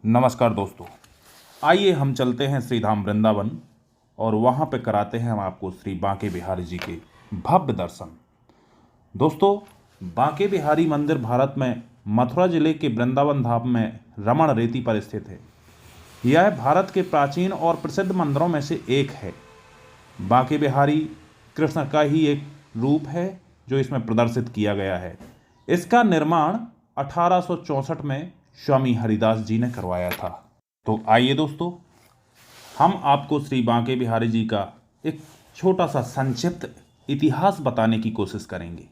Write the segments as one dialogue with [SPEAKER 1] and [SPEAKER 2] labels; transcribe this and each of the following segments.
[SPEAKER 1] नमस्कार दोस्तों, आइए हम चलते हैं श्री धाम वृंदावन और वहाँ पे कराते हैं हम आपको श्री बांके बिहारी जी के भव्य दर्शन। दोस्तों, बांके बिहारी मंदिर भारत में मथुरा जिले के वृंदावन धाम में रमण रेती पर स्थित है। यह भारत के प्राचीन और प्रसिद्ध मंदिरों में से एक है। बांके बिहारी कृष्ण का ही एक रूप है जो इसमें प्रदर्शित किया गया है। इसका निर्माण 1864 में स्वामी हरिदास जी ने करवाया था। तो आइए दोस्तों, हम आपको श्री बांके बिहारी जी का एक छोटा सा संक्षिप्त इतिहास बताने की कोशिश करेंगे।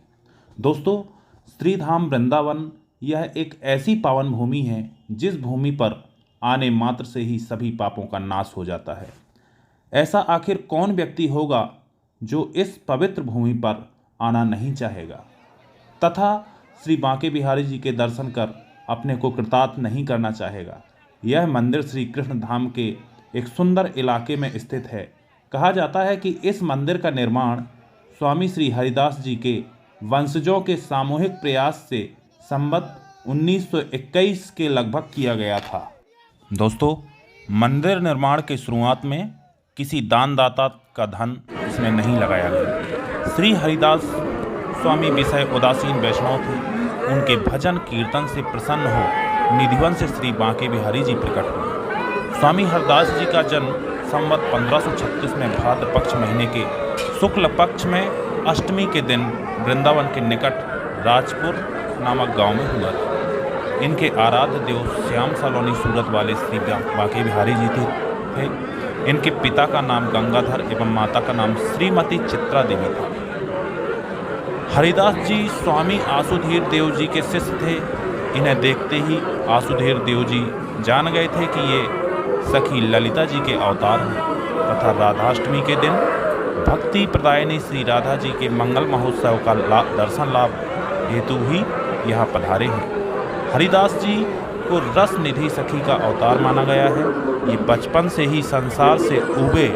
[SPEAKER 1] दोस्तों, श्री धाम वृंदावन यह एक ऐसी पावन भूमि है जिस भूमि पर आने मात्र से ही सभी पापों का नाश हो जाता है। ऐसा आखिर कौन व्यक्ति होगा जो इस पवित्र भूमि पर आना नहीं चाहेगा तथा श्री बांके बिहारी जी के दर्शन कर अपने को कृतार्थ नहीं करना चाहेगा। यह मंदिर श्री कृष्ण धाम के एक सुंदर इलाके में स्थित है। कहा जाता है कि इस मंदिर का निर्माण स्वामी श्री हरिदास जी के वंशजों के सामूहिक प्रयास से संवत 1921 के लगभग किया गया था। दोस्तों, मंदिर निर्माण के शुरुआत में किसी दानदाता का धन इसमें नहीं लगाया गया। श्री हरिदास स्वामी विषय उदासीन वैष्णव थे। उनके भजन कीर्तन से प्रसन्न हो निधिवन से श्री बांके बिहारी जी प्रकट हुए। स्वामी हरदास जी का जन्म संवत 1536 में भाद्र पक्ष महीने के शुक्ल पक्ष में अष्टमी के दिन वृंदावन के निकट राजपुर नामक गांव में हुआ था। इनके आराध्य देव श्याम सलोनी सूरत वाले श्री बांके बिहारी जी थे। इनके पिता का नाम गंगाधर एवं माता का नाम श्रीमती चित्रा देवी था। हरिदास जी स्वामी आसुधीर देव जी के शिष्य थे। इन्हें देखते ही आसुधीर देव जी जान गए थे कि ये सखी ललिता जी के अवतार हैं तथा राधाष्टमी के दिन भक्ति प्रदायिनी श्री राधा जी के मंगल महोत्सव का दर्शन लाभ हेतु ही यहाँ पधारे हैं। हरिदास जी को रस निधि सखी का अवतार माना गया है। ये बचपन से ही संसार से उबे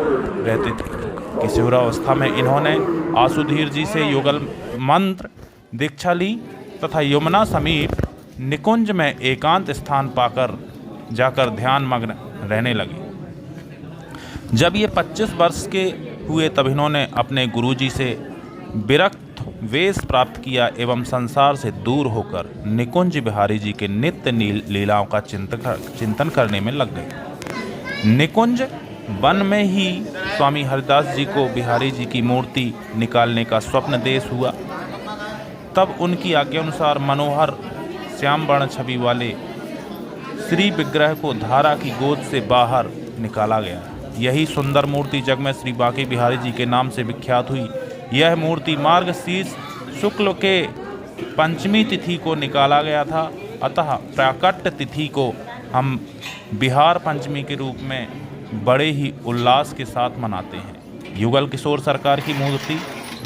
[SPEAKER 1] रहते थे। किशोरावस्था में इन्होंने आसुधीर जी से युगल मंत्र दीक्षा ली तथा यमुना समीप निकुंज में एकांत स्थान पाकर जाकर ध्यान मग्न रहने लगे। जब ये 25 वर्ष के हुए तब इन्होंने अपने गुरुजी से विरक्त वेश प्राप्त किया एवं संसार से दूर होकर निकुंज बिहारी जी के नित्य लीलाओं का चिंतन करने में लग गए। निकुंज वन में ही स्वामी हरिदास जी को बिहारी जी की मूर्ति निकालने का स्वप्न देश हुआ। तब उनकी आज्ञा अनुसार मनोहर श्याम वर्ण छवि वाले श्री विग्रह को धारा की गोद से बाहर निकाला गया। यही सुंदर मूर्ति जग में श्री बांके बिहारी जी के नाम से विख्यात हुई। यह मूर्ति मार्गशीर्ष शुक्ल के पंचमी तिथि को निकाला गया था। अतः प्राकट्य तिथि को हम बिहार पंचमी के रूप में बड़े ही उल्लास के साथ मनाते हैं। युगल किशोर सरकार की मूर्ति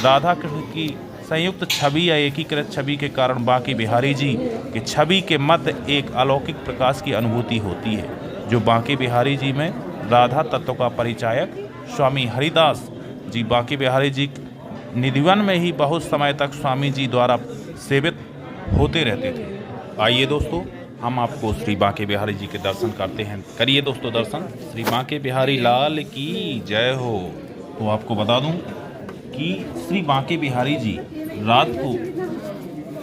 [SPEAKER 1] राधा कृष्ण की संयुक्त छवि या एकीकृत छवि के कारण बांके बिहारी जी की छवि के मध्य एक अलौकिक प्रकाश की अनुभूति होती है, जो बांके बिहारी जी में राधा तत्व का परिचायक स्वामी हरिदास जी बांके बिहारी जी निधिवन में ही बहुत समय तक स्वामी जी द्वारा सेवित होते रहते थे। आइए दोस्तों, हम आपको श्री बांके बिहारी जी के दर्शन करते हैं। करिए दोस्तों दर्शन। श्री बांके बिहारी लाल की जय हो। तो आपको बता दूं कि श्री बांके बिहारी जी रात को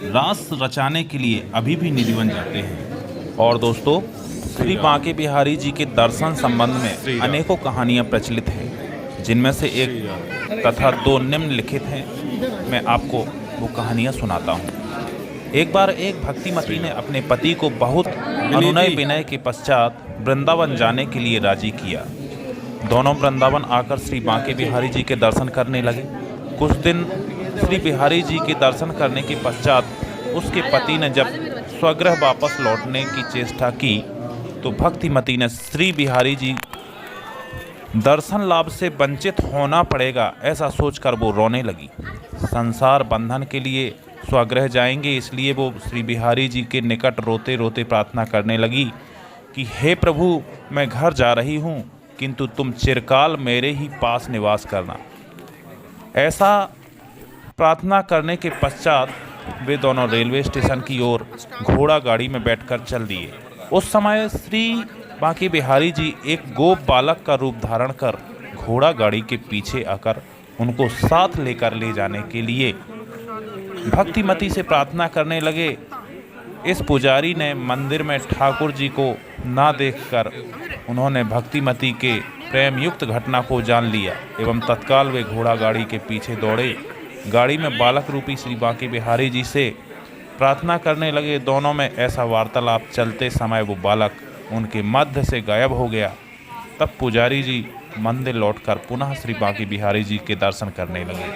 [SPEAKER 1] रास रचाने के लिए अभी भी निधिवन जाते हैं। और दोस्तों, श्री बांके बिहारी जी के दर्शन संबंध में अनेकों कहानियां प्रचलित हैं, जिनमें से एक तथा दो निम्नलिखित हैं। मैं आपको वो कहानियां सुनाता हूं। एक बार एक भक्तिमती ने अपने पति को बहुत अनुनय विनय के पश्चात वृंदावन जाने के लिए राजी किया। दोनों वृंदावन आकर श्री बांके बिहारी जी के दर्शन करने लगे। कुछ दिन श्री बिहारी जी के दर्शन करने के पश्चात उसके पति ने जब स्वगृह वापस लौटने की चेष्टा की तो भक्तिमती ने श्री बिहारी जी दर्शन लाभ से वंचित होना पड़ेगा ऐसा सोचकर वो रोने लगी। संसार बंधन के लिए स्वगृह जाएंगे, इसलिए वो श्री बिहारी जी के निकट रोते रोते प्रार्थना करने लगी कि हे प्रभु, मैं घर जा रही हूँ, किंतु तुम चिरकाल मेरे ही पास निवास करना। ऐसा प्रार्थना करने के पश्चात वे दोनों रेलवे स्टेशन की ओर घोड़ा गाड़ी में बैठकर चल दिए। उस समय श्री बांके बिहारी जी एक गोप बालक का रूप धारण कर घोड़ा गाड़ी के पीछे आकर उनको साथ लेकर ले जाने के लिए भक्तिमती से प्रार्थना करने लगे। इस पुजारी ने मंदिर में ठाकुर जी को ना देखकर उन्होंने भक्तिमती के प्रेम युक्त घटना को जान लिया एवं तत्काल वे घोड़ा गाड़ी के पीछे दौड़े। गाड़ी में बालक रूपी श्री बांके बिहारी जी से प्रार्थना करने लगे। दोनों में ऐसा वार्तालाप चलते समय वो बालक उनके मध्य से गायब हो गया। तब पुजारी जी मंदिर लौटकर पुनः श्री बांके बिहारी जी के दर्शन करने लगे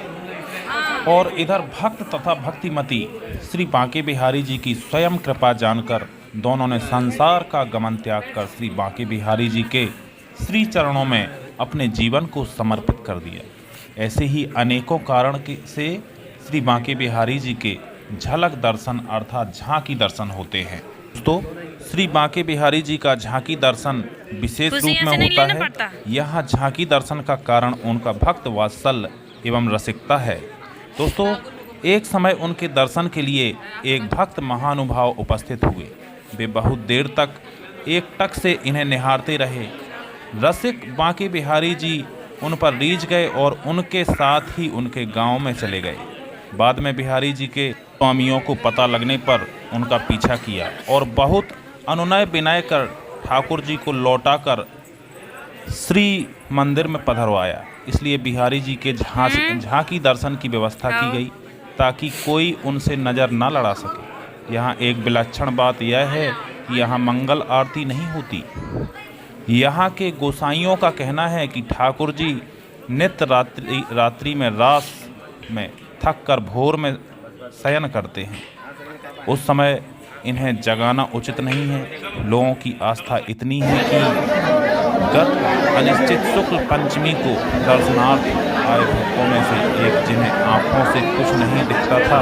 [SPEAKER 1] और इधर भक्त तथा भक्तिमती श्री बांके बिहारी जी की स्वयं कृपा जानकर दोनों ने संसार का गमन त्याग कर श्री बांके बिहारी जी के श्री चरणों में अपने जीवन को समर्पित कर दिया। ऐसे ही अनेकों कारण से श्री बांके बिहारी जी के झलक दर्शन अर्थात झांकी दर्शन होते हैं। तो श्री बांके बिहारी जी का झांकी दर्शन विशेष रूप में होता है। यह झांकी दर्शन का कारण उनका भक्त वात्सल्य एवं रसिकता है। दोस्तों, एक समय उनके दर्शन के लिए एक भक्त महानुभाव उपस्थित हुए। वे बहुत देर तक एकटक से इन्हें निहारते रहे। रसिक बांके बिहारी जी उन पर रीझ गए और उनके साथ ही उनके गांव में चले गए। बाद में बिहारी जी के स्वामियों को पता लगने पर उनका पीछा किया और बहुत अनुनय विनय कर ठाकुर जी को लौटाकर श्री मंदिर में पधरवाया। इसलिए बिहारी जी के झांकी दर्शन की व्यवस्था की गई ताकि कोई उनसे नज़र न लड़ा सके। यहाँ एक विलक्षण बात यह है कि यहाँ मंगल आरती नहीं होती। यहाँ के गोसाइयों का कहना है कि ठाकुर जी नित्य रात्रि में रास में थक कर भोर में शयन करते हैं। उस समय इन्हें जगाना उचित नहीं है। लोगों की आस्था इतनी है कि गत अनिश्चित शुक्ल पंचमी को दर्शनार्थ आए भक्तों में से एक, जिन्हें आँखों से कुछ नहीं दिखता था,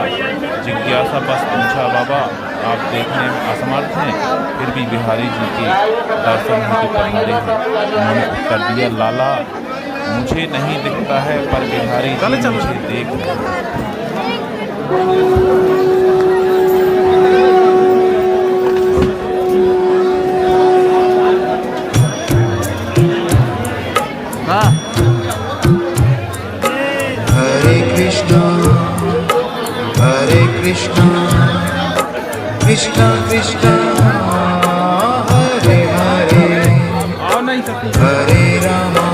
[SPEAKER 1] जिज्ञासा बस पूछा, बाबा आप देखने में असमर्थ हैं फिर भी बिहारी जी के दर्शन हेतु पधारे हैं। उन्होंने उत्तर दिया, लाला मुझे नहीं दिखता है पर बिहारी जी मुझे देख रहे हैं।
[SPEAKER 2] हरे कृष्णा कृष्णा कृष्णा हरे हरे हरे रामा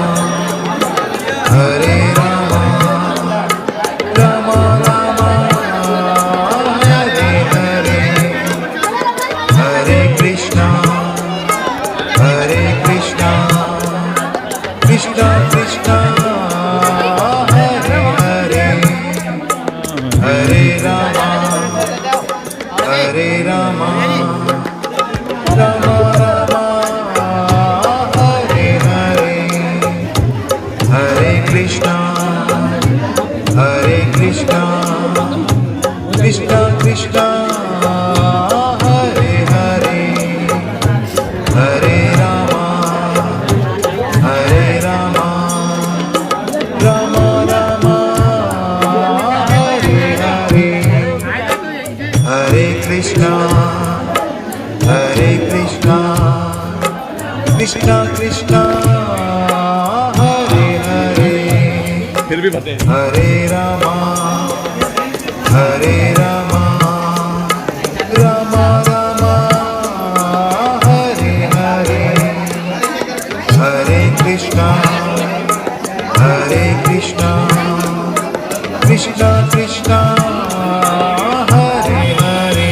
[SPEAKER 2] राम राम हरे हरे हरे कृष्णा कृष्णा कृष्णा हरे हरे हरे रामा राम हरे हरे हरे कृष्णा कृष्णा कृष्णा हरे हरे हरे रामा राम हरे हरे हरे कृष्णा कृष्णा कृष्णा हरे हरे
[SPEAKER 1] फिर भी बते
[SPEAKER 2] हरे Rama Ram Hare Hare Hare Krishna Krishna Krishna Hare Hare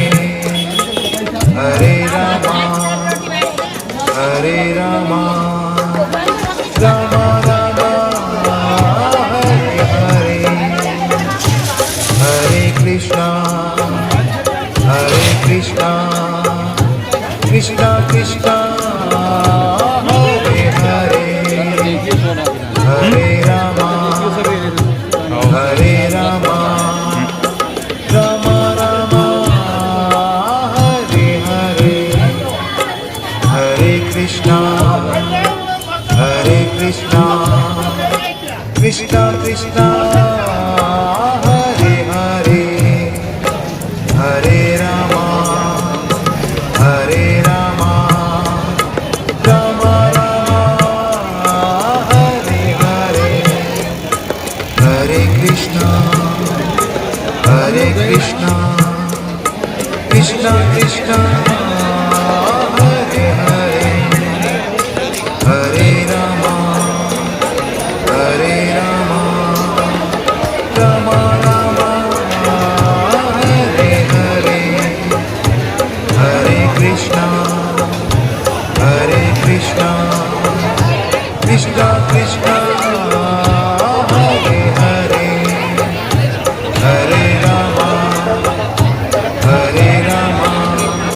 [SPEAKER 2] Hare Rama Ram Hare Hare Hare Krishna Krishna Krishna Hare Hare Hare Rama Ram Hare Hare Hare Krishna Krishna Krishna Hare Hare Hare Rama Krishna Krishna Hare Hare Hare Rama Hare Rama Rama Rama Hare Hare Hare Krishna Krishna Krishna